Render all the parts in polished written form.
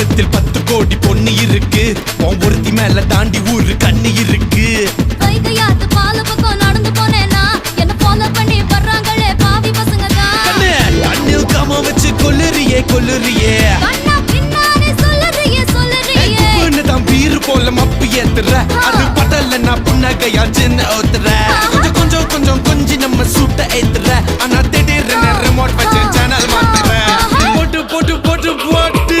பக்கத்தில் 10 கோடி பொண்ணு இருக்கு, உன் ஒருத்தி மேல தாண்டி ஊரு கண்ணு இருக்கு. கைகையாத்து பால பக்கம் நடந்து போனேனா என்ன ஃபாலோ பண்ணி வர்றாங்களே பாவி பசங்க தான். கண்ணில் காம வச்சு கொல்லுறியே கொல்லுறியே, கண்ணா பின்னாடி சொல்லுறியே தான் பீரு போல மப்பு ஏத்துற, அது படல நான் புன்னகையா சின்ன ஓத்துற. கொஞ்சம் கொஞ்சம் கொஞ்சம் கொஞ்சி நம்ம சூட்ட ஏத்துற, ஆனா திடீர்னு ரிமோட் வச்சு சேனல் மாத்துற. போட்டு போட்டு போட்டு போட்டு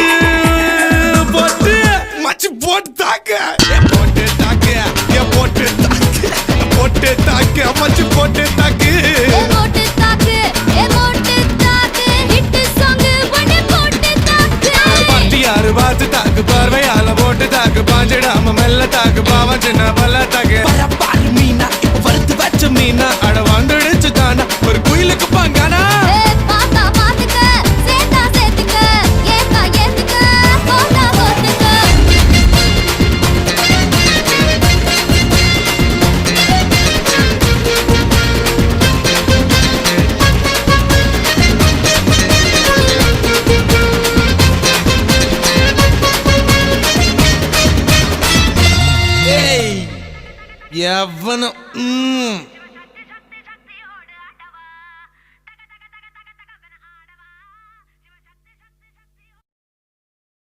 போட்டு மச்சு போட்டு தாக்க, போட்டு தாக்க, போட்டு தாக்க, போட்டு தாக்க, மச்சு போட்டு தாக்கு. யாரு பார்த்து தாக்கு, பார்வையால போட்டு தாக்கு, பாஞ்சிடாம மெல்ல தாக்கு, பாவம் சின்ன பல்ல தாக்கு. பாரு மீனா இப்ப வறுத்து வச்ச மீனா, அட வந்துடுச்சு தானா ஒரு குயிலுக்கு பாங்கானா. எவனும்